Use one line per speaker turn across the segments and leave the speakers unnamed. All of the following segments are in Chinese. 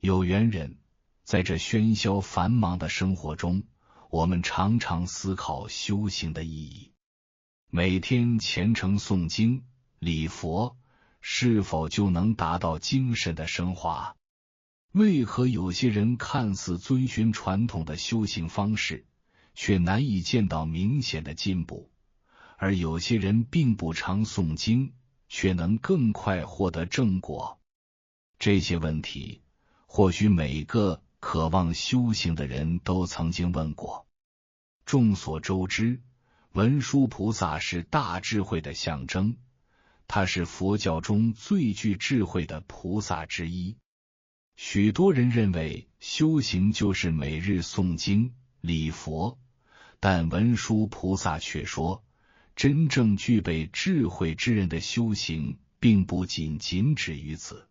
有缘人，在这喧嚣繁忙的生活中，我们常常思考修行的意义。每天虔诚诵经、礼佛，是否就能达到精神的升华？为何有些人看似遵循传统的修行方式，却难以见到明显的进步，而有些人并不常诵经，却能更快获得正果？这些问题，或许每个渴望修行的人都曾经问过。众所周知，文殊菩萨是大智慧的象征，他是佛教中最具智慧的菩萨之一。许多人认为修行就是每日诵经、礼佛，但文殊菩萨却说，真正具备智慧之人的修行并不仅止于此。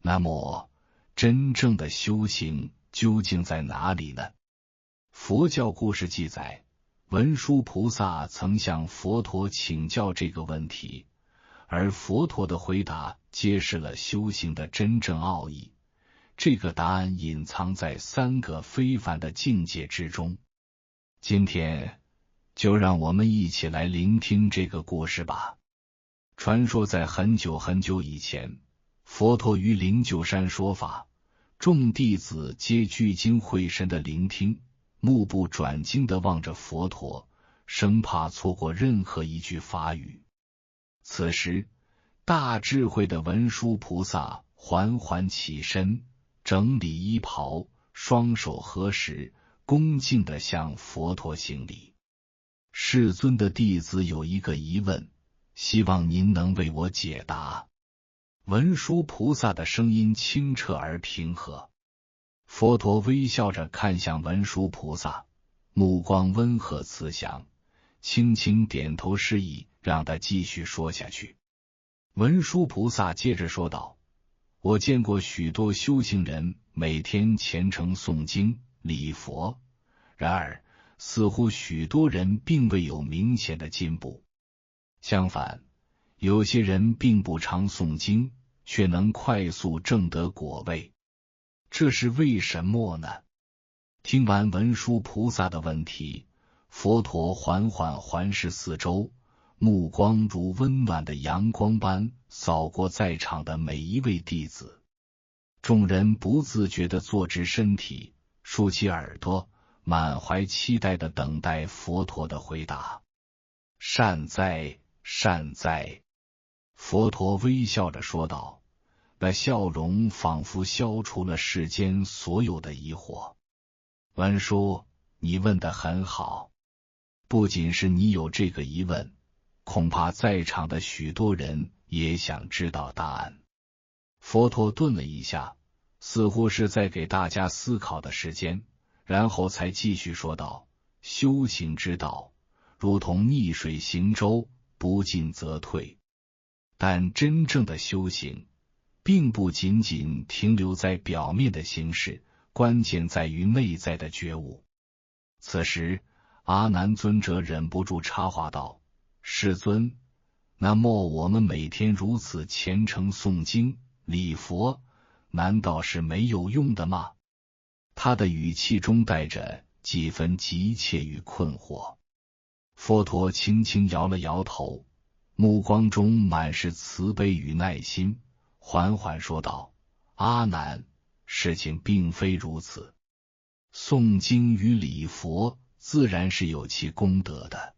那么，真正的修行究竟在哪里呢？佛教故事记载，文殊菩萨曾向佛陀请教这个问题，而佛陀的回答揭示了修行的真正奥义。这个答案隐藏在3个非凡的境界之中。今天，就让我们一起来聆听这个故事吧。传说在很久很久以前，佛陀于灵鹫山说法，众弟子皆聚精会神地聆听，目不转睛地望着佛陀，生怕错过任何一句法语。此时，大智慧的文殊菩萨缓缓起身，整理衣袍，双手合十，恭敬地向佛陀行礼。世尊的弟子有一个疑问，希望您能为我解答。文殊菩萨的声音清澈而平和。佛陀微笑着看向文殊菩萨，目光温和慈祥，轻轻点头示意，让他继续说下去。文殊菩萨接着说道，我见过许多修行人每天虔诚诵经、礼佛，然而似乎许多人并未有明显的进步。相反，有些人并不常诵经，却能快速证得果位。这是为什么呢？听完文殊菩萨的问题，佛陀缓缓环视四周，目光如温暖的阳光般扫过在场的每一位弟子。众人不自觉地坐直身体，竖起耳朵，满怀期待地等待佛陀的回答。善哉，善哉。佛陀微笑着说道，那笑容仿佛消除了世间所有的疑惑。文殊，你问得很好。不仅是你有这个疑问，恐怕在场的许多人也想知道答案。佛陀顿了一下，似乎是在给大家思考的时间，然后才继续说道，修行之道，如同逆水行舟，不进则退。但真正的修行，并不仅仅停留在表面的形式，关键在于内在的觉悟。此时，阿难尊者忍不住插话道，世尊，那么我们每天如此虔诚诵经、礼佛，难道是没有用的吗？他的语气中带着几分急切与困惑。佛陀轻轻摇了摇头，目光中满是慈悲与耐心，缓缓说道，阿难，事情并非如此。诵经与礼佛自然是有其功德的。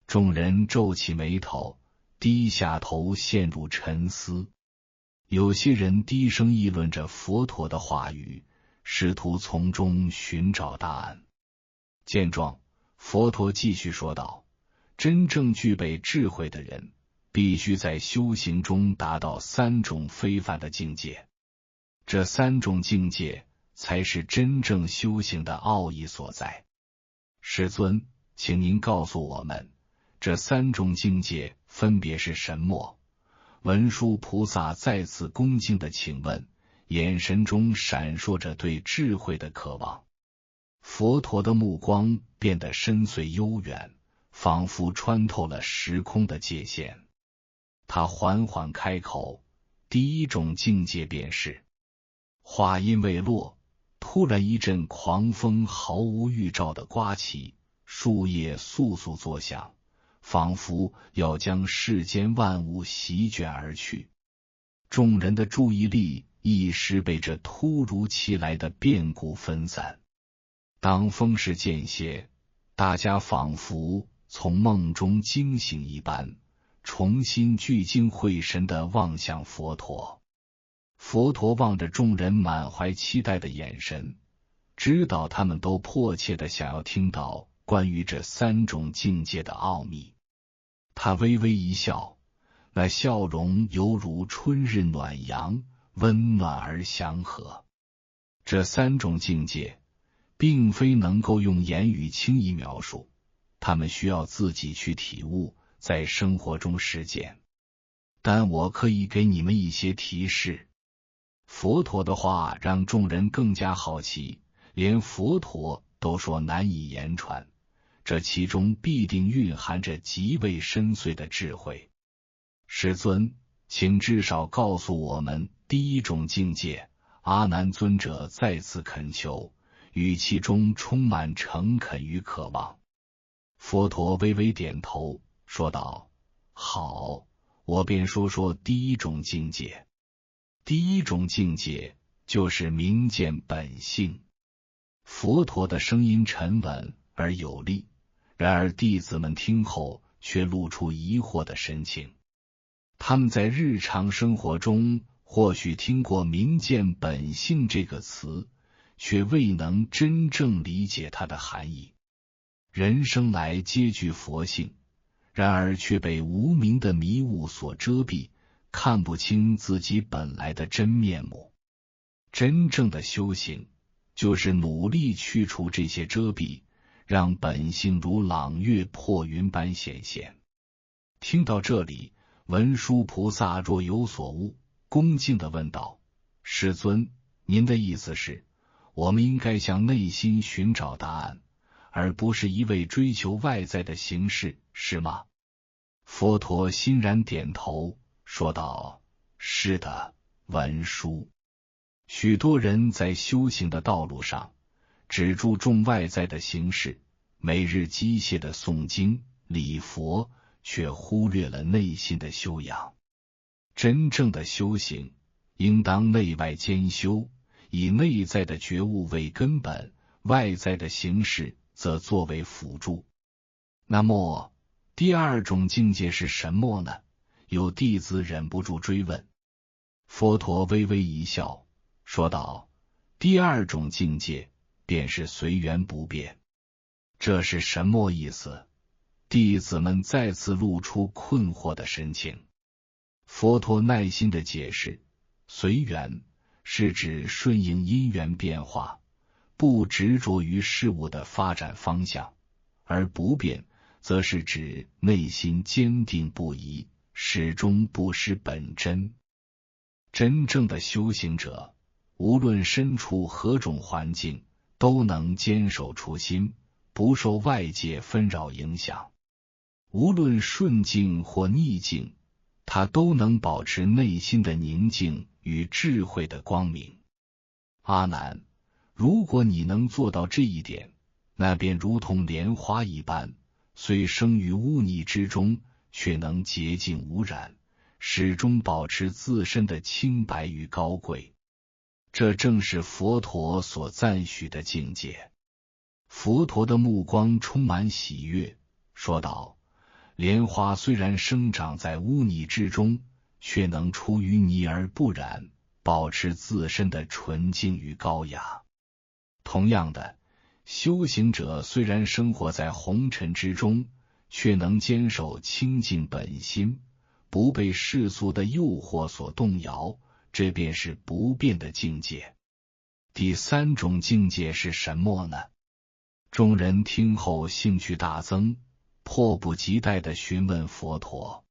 众人皱起眉头，低下头陷入沉思。有些人低声议论着佛陀的话语，试图从中寻找答案。见状，佛陀继续说道，真正具备智慧的人，必须在修行中达到3种非凡的境界。这3种境界才是真正修行的奥义所在。世尊，请您告诉我们，这3种境界分别是什么？文殊菩萨再次恭敬地请问，眼神中闪烁着对智慧的渴望。佛陀的目光变得深邃悠远，仿佛穿透了时空的界限。他缓缓开口，第1种境界便是话音未落，突然一阵狂风毫无预兆地刮起，树叶簌簌作响，仿佛要将世间万物席卷而去。众人的注意力一时被这突如其来的变故分散。当风势渐歇，大家仿佛从梦中惊醒一般，重新聚精会神地望向佛陀。佛陀望着众人满怀期待的眼神，知道他们都迫切地想要听到关于这三种境界的奥秘。他微微一笑，那笑容犹如春日暖阳，温暖而祥和。这三种境界并非能够用言语轻易描述，他们需要自己去体悟，在生活中实践。但我可以给你们一些提示。佛陀的话让众人更加好奇，连佛陀都说难以言传，这其中必定蕴含着极为深邃的智慧。世尊，请至少告诉我们第一种境界。阿难尊者再次恳求，语气中充满诚恳与渴望。佛陀微微点头，说道：好，我便说说第一种境界。第一种境界就是明见本性。佛陀的声音沉稳而有力，然而弟子们听后却露出疑惑的神情。他们在日常生活中或许听过明见本性这个词，却未能真正理解它的含义。人生来皆具佛性，然而却被无明的迷雾所遮蔽，看不清自己本来的真面目。真正的修行，就是努力去除这些遮蔽，让本性如朗月破云般显现。听到这里，文殊菩萨若有所悟，恭敬地问道：世尊，您的意思是，我们应该向内心寻找答案，而不是一味追求外在的形式，是吗？佛陀欣然点头，说道：是的，文殊。许多人在修行的道路上，只注重外在的形式，每日机械的诵经礼佛，却忽略了内心的修养。真正的修行，应当内外兼修，以内在的觉悟为根本，外在的形式则作为辅助。那么，第二种境界是什么呢？有弟子忍不住追问。佛陀微微一笑，说道：第二种境界便是随缘不变。这是什么意思？弟子们再次露出困惑的神情。佛陀耐心地解释，随缘是指顺应因缘变化，不执着于事物的发展方向，而不变则是指内心坚定不移，始终不失本真。真正的修行者，无论身处何种环境，都能坚守初心，不受外界纷扰影响。无论顺境或逆境，他都能保持内心的宁静与智慧的光明。阿难，如果你能做到这一点，那便如同莲花一般，虽生于污泥之中，却能洁净无染，始终保持自身的清白与高贵。这正是佛陀所赞许的境界。佛陀的目光充满喜悦，说道：莲花虽然生长在污泥之中，却能出淤泥而不染，保持自身的纯净与高雅。同样的，修行者虽然生活在红尘之中，却能坚守清净本心，不被世俗的诱惑所动摇，这便是不变的境界。第三种境界是什么呢？众人听后兴趣大增，迫不及待地询问佛陀。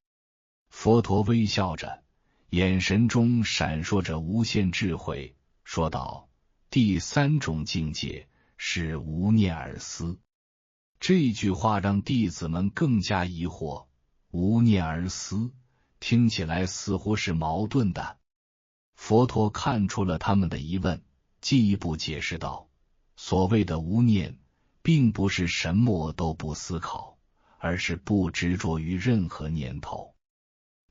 佛陀微笑着，眼神中闪烁着无限智慧，说道：第三种境界是无念而思。这句话让弟子们更加疑惑，无念而思听起来似乎是矛盾的。佛陀看出了他们的疑问，进一步解释道，所谓的无念，并不是什么都不思考，而是不执着于任何念头。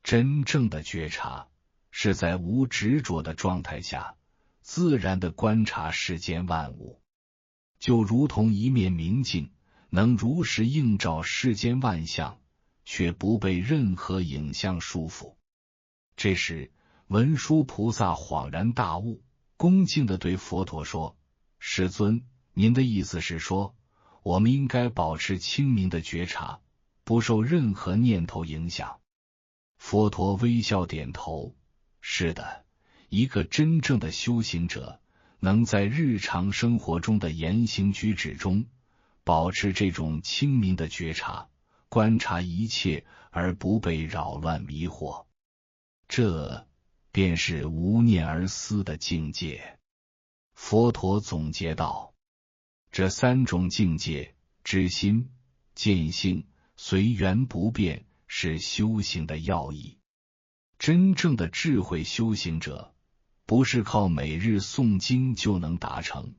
真正的觉察，是在无执着的状态下，自然地观察世间万物，就如同一面明镜，能如实映照世间万象，却不被任何影像束缚。这时，文殊菩萨恍然大悟，恭敬地对佛陀说：世尊，您的意思是说，我们应该保持清明的觉察，不受任何念头影响？佛陀微笑点头，是的，一个真正的修行者，能在日常生活中的言行举止中，保持这种清明的觉察，观察一切而不被扰乱迷惑。这便是无念而思的境界。佛陀总结道，这三种境界，知心、见性、随缘不变，是修行的要义。真正的智慧修行者，不是靠每日诵经就能达成，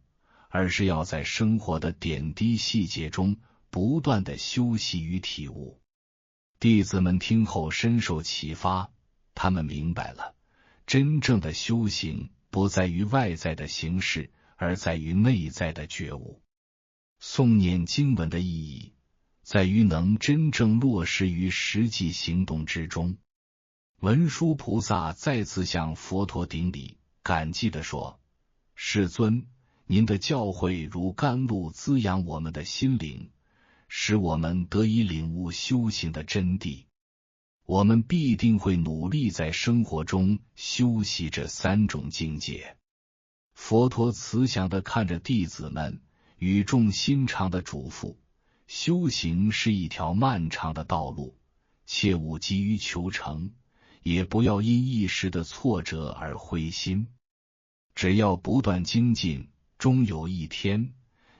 而是要在生活的点滴细节中不断的修习与体悟。弟子们听后深受启发，他们明白了，真正的修行不在于外在的形式，而在于内在的觉悟。诵念经文的意义，在于能真正落实于实际行动之中。文殊菩萨再次向佛陀顶礼，感激地说：世尊，您的教诲如甘露，滋养我们的心灵，使我们得以领悟修行的真谛。我们必定会努力在生活中修习这三种境界。佛陀慈祥地看着弟子们，语重心长地嘱咐：修行是一条漫长的道路，切勿急于求成，也不要因一时的挫折而灰心。只要不断精进，终有一天，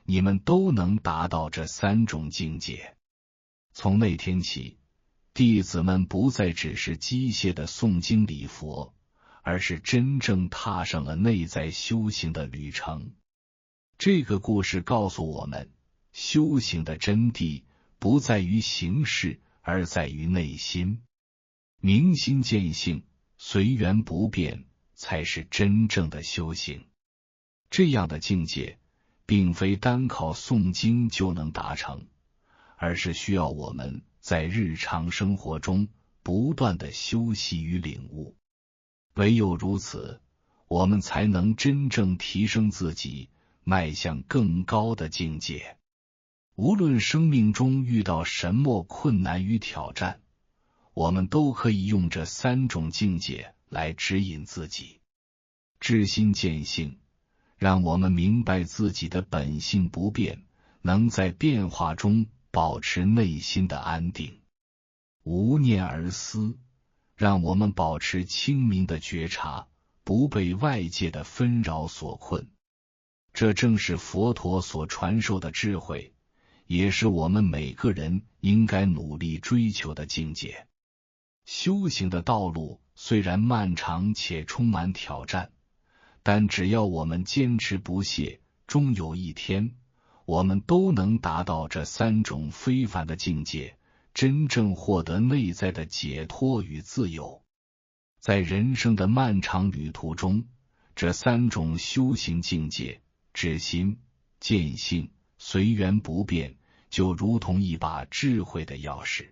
你们都能达到这三种境界。从那天起，弟子们不再只是机械的诵经礼佛，而是真正踏上了内在修行的旅程。这个故事告诉我们，修行的真谛不在于形式，而在于内心。明心见性，随缘不变，才是真正的修行。这样的境界，并非单靠诵经就能达成，而是需要我们在日常生活中不断的修习与领悟。唯有如此，我们才能真正提升自己，迈向更高的境界。无论生命中遇到什么困难与挑战，我们都可以用这三种境界来指引自己。知心见性，让我们明白自己的本性不变，能在变化中保持内心的安定。无念而思，让我们保持清明的觉察，不被外界的纷扰所困。这正是佛陀所传授的智慧，也是我们每个人应该努力追求的境界。修行的道路虽然漫长且充满挑战，但只要我们坚持不懈，终有一天，我们都能达到这三种非凡的境界，真正获得内在的解脱与自由。在人生的漫长旅途中，这三种修行境界，知心、见性、随缘不变，就如同一把智慧的钥匙。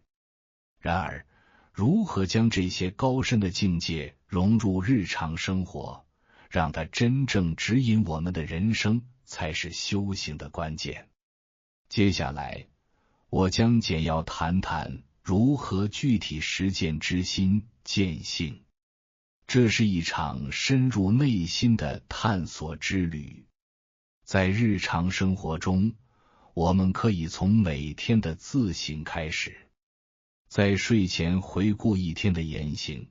然而，如何将这些高深的境界融入日常生活，让它真正指引我们的人生，才是修行的关键。接下来，我将简要谈谈如何具体实践知心见性。这是一场深入内心的探索之旅。在日常生活中，我们可以从每天的自省开始，在睡前回顾一天的言行，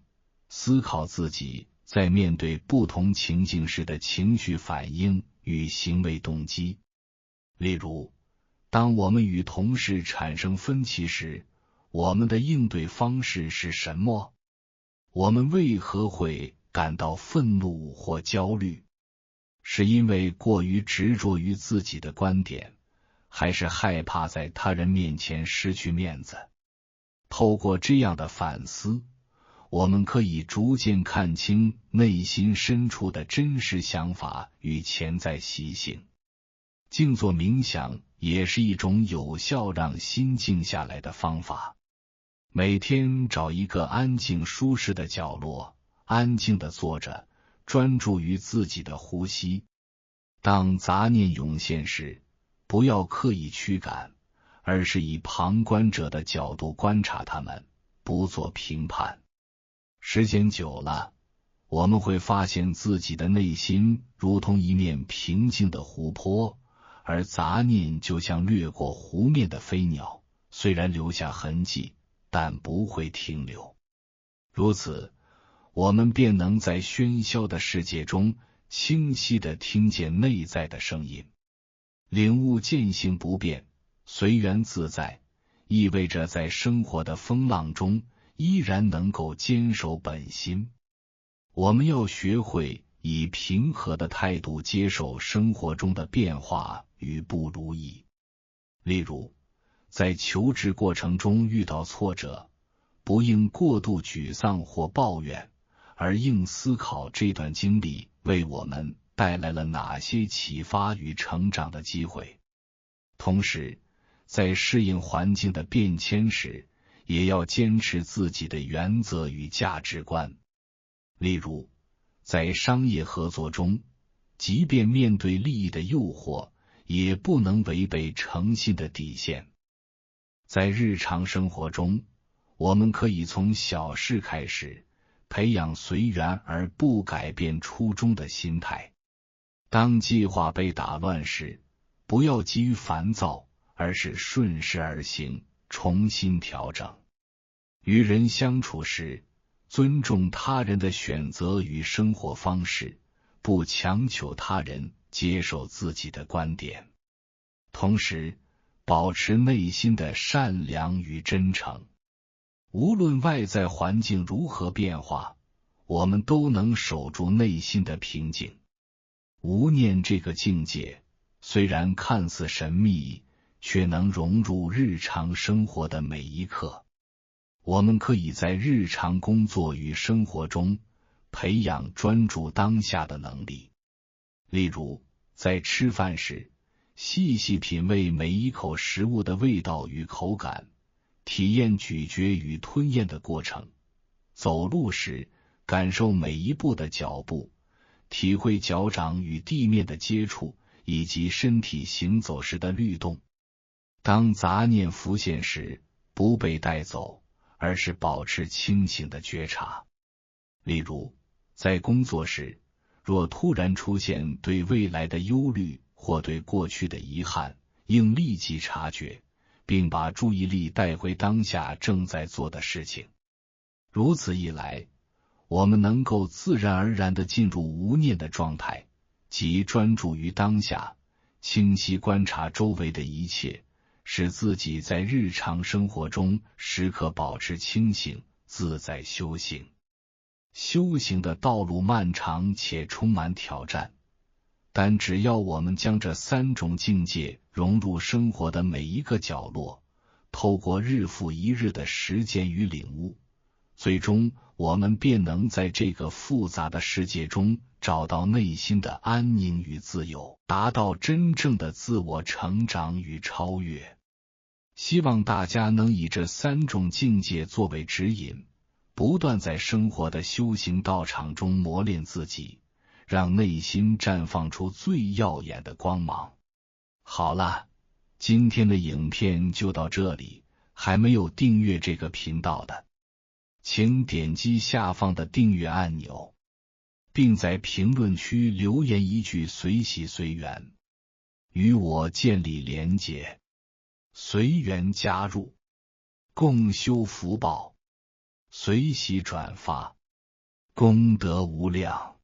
思考自己在面对不同情境时的情绪反应与行为动机。例如，当我们与同事产生分歧时，我们的应对方式是什么？我们为何会感到愤怒或焦虑？是因为过于执着于自己的观点，还是害怕在他人面前失去面子？透过这样的反思，我们可以逐渐看清内心深处的真实想法与潜在习性。静坐冥想也是一种有效让心静下来的方法。每天找一个安静舒适的角落，安静地坐着，专注于自己的呼吸。当杂念涌现时，不要刻意驱赶，而是以旁观者的角度观察它们，不做评判。时间久了，我们会发现自己的内心如同一面平静的湖泊，而杂念就像掠过湖面的飞鸟，虽然留下痕迹，但不会停留。如此，我们便能在喧嚣的世界中清晰地听见内在的声音。领悟见性不变，随缘自在，意味着在生活的风浪中依然能够坚守本心。我们要学会以平和的态度接受生活中的变化与不如意。例如，在求职过程中遇到挫折，不应过度沮丧或抱怨，而应思考这段经历为我们带来了哪些启发与成长的机会。同时，在适应环境的变迁时，也要坚持自己的原则与价值观。例如，在商业合作中，即便面对利益的诱惑，也不能违背诚信的底线。在日常生活中，我们可以从小事开始，培养随缘而不改变初衷的心态。当计划被打乱时，不要急于烦躁，而是顺势而行，重新调整。与人相处时，尊重他人的选择与生活方式，不强求他人接受自己的观点。同时，保持内心的善良与真诚。无论外在环境如何变化，我们都能守住内心的平静。无念这个境界，虽然看似神秘，却能融入日常生活的每一刻。我们可以在日常工作与生活中培养专注当下的能力。例如，在吃饭时，细细品味每一口食物的味道与口感，体验咀嚼与吞咽的过程；走路时，感受每一步的脚步，体会脚掌与地面的接触，以及身体行走时的律动。当杂念浮现时，不被带走，而是保持清醒的觉察。例如，在工作时，若突然出现对未来的忧虑或对过去的遗憾，应立即察觉，并把注意力带回当下正在做的事情。如此一来，我们能够自然而然地进入无念的状态，即专注于当下，清晰观察周围的一切，使自己在日常生活中时刻保持清醒、自在修行。修行的道路漫长且充满挑战，但只要我们将这三种境界融入生活的每一个角落，透过日复一日的实践与领悟，最终我们便能在这个复杂的世界中找到内心的安宁与自由，达到真正的自我成长与超越。希望大家能以这三种境界作为指引，不断在生活的修行道场中磨练自己，让内心绽放出最耀眼的光芒。好了，今天的影片就到这里，还没有订阅这个频道的，请点击下方的订阅按钮，并在评论区留言一句随喜随缘，与我建立连结，随缘加入，共修福报，随喜转发，功德无量。